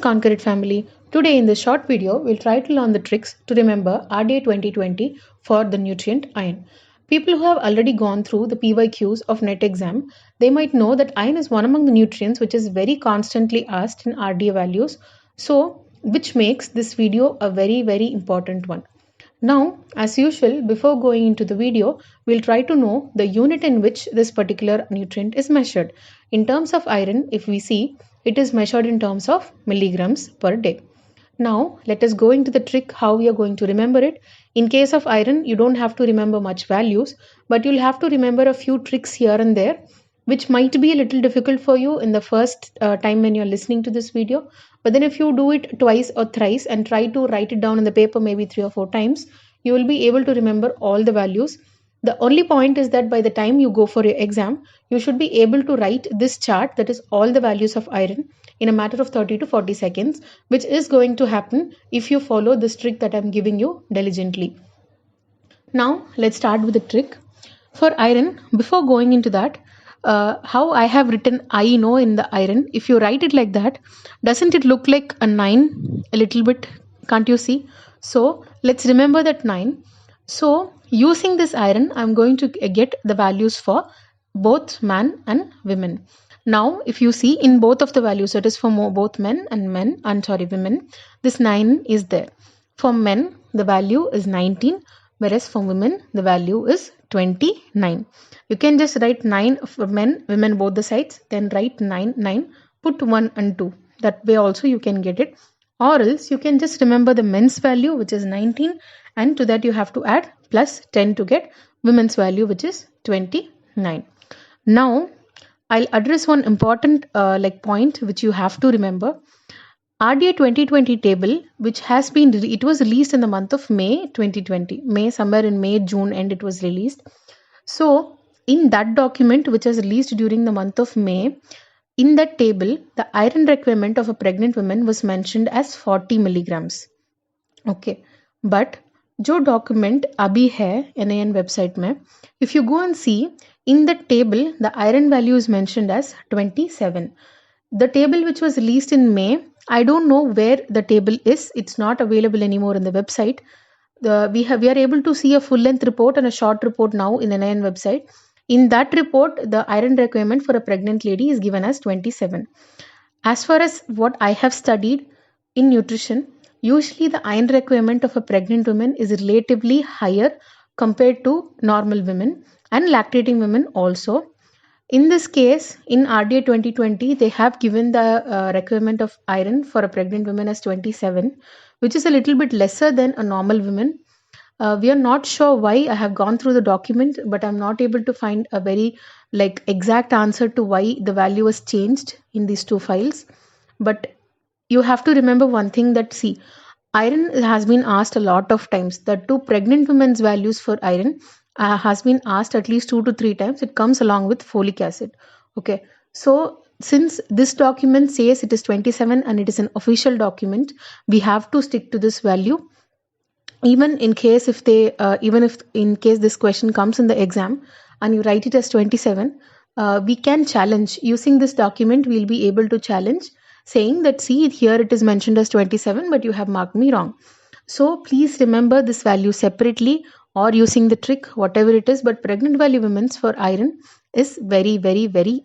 Conquer It family. Today in this short video, we'll try to learn the tricks to remember RDA 2020 for the nutrient iron. People who have already gone through the PYQs of NET exam, they might know that iron is one among the nutrients which is very constantly asked in RDA values. So, which makes this video a very important one. Now, as usual, before going into the video, we'll try to know the unit in which this particular nutrient is measured. In terms of iron, if we see, it is measured in terms of milligrams per day. Now, let us go into the trick how we are going to remember it. In case of iron, you don't have to remember much values, but you'll have to remember a few tricks here and there, which might be a little difficult for you in the first time when you're listening to this video. But then if you do it twice or thrice and try to write it down on the paper maybe 3 or 4 times, you will be able to remember all the values. The only point is that by the time you go for your exam, you should be able to write this chart, that is all the values of iron, in a matter of 30 to 40 seconds, which is going to happen if you follow this trick that I'm giving you diligently. Now, let's start with the trick. For iron, before going into that, how I have written I know in the iron, if you write it like that, doesn't it look like a 9 a little bit? Can't you see? So let's remember that 9. So using this iron, I'm going to get the values for both man and women. Now, if you see in both of the values, that is for both men and women, this 9 is there. For men, the value is 19, whereas for women, the value is 29. You can just write 9 for men, women both the sides, then write 9, put 1 and 2. That way also you can get it. Or else you can just remember the men's value, which is 19, and to that you have to add plus 10 to get women's value, which is 29. Now, I'll address one important point which you have to remember. RDA 2020 table, which has been, it was released in the month of May 2020. Somewhere in May, June end it was released. So, in that document which was released during the month of May, in that table, the iron requirement of a pregnant woman was mentioned as 40 milligrams. Okay, but जो document अभी है NAN website में, if you go and see, in the table, the iron value is mentioned as 27. The table which was released in May, I don't know where the table is. It's not available anymore in the website. We are able to see a full-length report and a short report now in the NAN website. In that report, the iron requirement for a pregnant lady is given as 27. As far as what I have studied in nutrition, usually the iron requirement of a pregnant woman is relatively higher compared to normal women and lactating women also. In this case, in RDA 2020, they have given the requirement of iron for a pregnant woman as 27, which is a little bit lesser than a normal woman. We are not sure why. I have gone through the document, but I'm not able to find a very exact answer to why the value was changed in these two files. But you have to remember one thing, that see, iron has been asked a lot of times. The two pregnant women's values for iron has been asked at least 2 to 3 times. It comes along with folic acid. Okay, so since this document says it is 27 and it is an official document, we have to stick to this value. Even in case if this question comes in the exam and you write it as 27, we can challenge using this document. We'll be able to challenge saying that, see, here it is mentioned as 27, but you have marked me wrong. So please remember this value separately or using the trick, whatever it is, but pregnant value women's for iron is very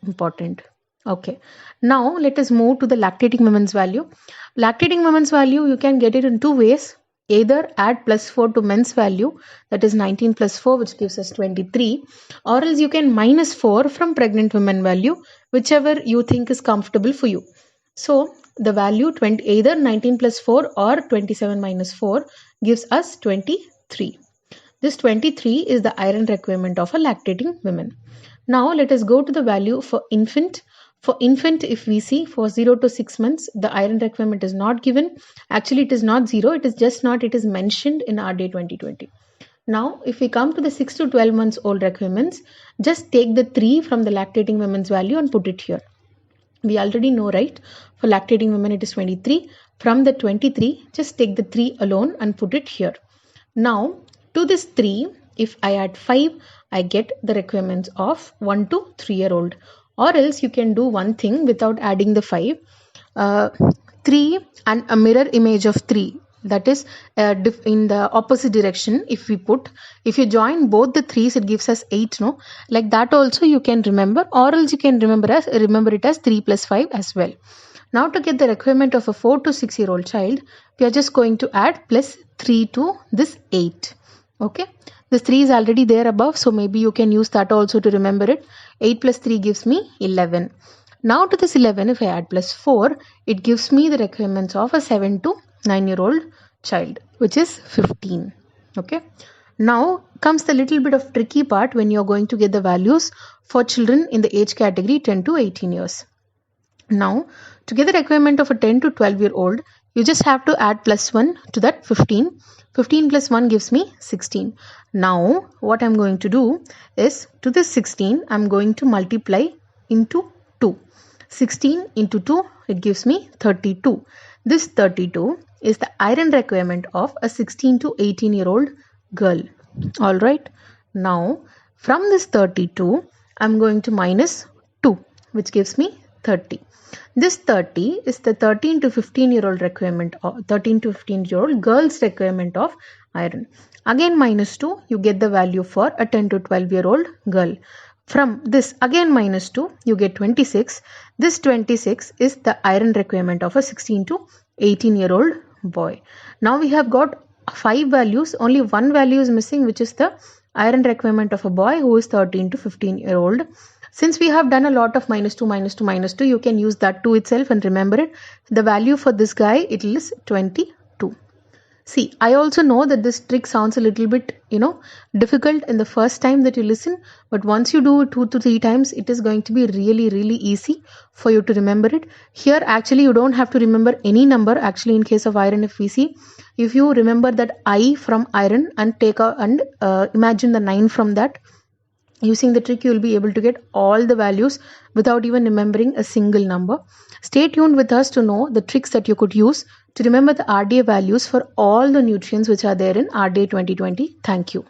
important. Okay, now let us move to the lactating women's value. Lactating women's value, you can get it in 2 ways. Either add plus 4 to men's value, that is 19 plus 4, which gives us 23, or else you can minus 4 from pregnant women value, whichever you think is comfortable for you. So the value either 19 plus 4 or 27 minus 4 gives us 23. This 23 is the iron requirement of a lactating woman. Now let us go to the value for infant. For infant, if we see for 0 to 6 months, the iron requirement is not given. Actually, it is not 0. It is just not. It is mentioned in RDA 2020. Now, if we come to the 6 to 12 months old requirements, just take the 3 from the lactating women's value and put it here. We already know, right? For lactating women, it is 23. From the 23, just take the 3 alone and put it here. Now, to this 3, if I add 5, I get the requirements of 1 to 3-year-old. Or else you can do one thing without adding the 5. 3 and a mirror image of 3, that is in the opposite direction. If you join both the 3's, it gives us 8, no? Like that also you can remember, or else you can remember it as 3 plus 5 as well. Now to get the requirement of a 4 to 6 year old child, we are just going to add plus 3 to this 8. Okay, this 3 is already there above, so maybe you can use that also to remember it. 8 plus 3 gives me 11. Now to this 11, if I add plus 4, it gives me the requirements of a 7 to 9 year old child, which is 15. Okay, now comes the little bit of tricky part when you're going to get the values for children in the age category 10 to 18 years. Now, to get the requirement of a 10 to 12 year old, you just have to add plus 1 to that 15. 15 plus 1 gives me 16. Now, what I'm going to do is, to this 16, I'm going to multiply into 2. 16 into 2, it gives me 32. This 32 is the iron requirement of a 16 to 18 year old girl. Alright. Now, from this 32, I'm going to minus 2, which gives me 30. This 30 is the 13 to 15 year old requirement, or 13 to 15 year old girls requirement of iron. Again minus 2, you get the value for a 10 to 12 year old girl. From this again minus 2, you get 26. This 26 is the iron requirement of a 16 to 18 year old boy. Now we have got 5 values, only one value is missing, which is the iron requirement of a boy who is 13 to 15 year old. Since we have done a lot of minus 2, minus 2, minus 2, you can use that 2 itself and remember it. The value for this guy, it is 22. See, I also know that this trick sounds a little bit, difficult in the first time that you listen. But once you do it 2 to 3 times, it is going to be really, really easy for you to remember it. Here, actually, you don't have to remember any number. Actually, in case of iron, if we see, if you remember that I from iron and imagine the 9 from that, using the trick, you will be able to get all the values without even remembering a single number. Stay tuned with us to know the tricks that you could use to remember the RDA values for all the nutrients which are there in RDA 2020. Thank you.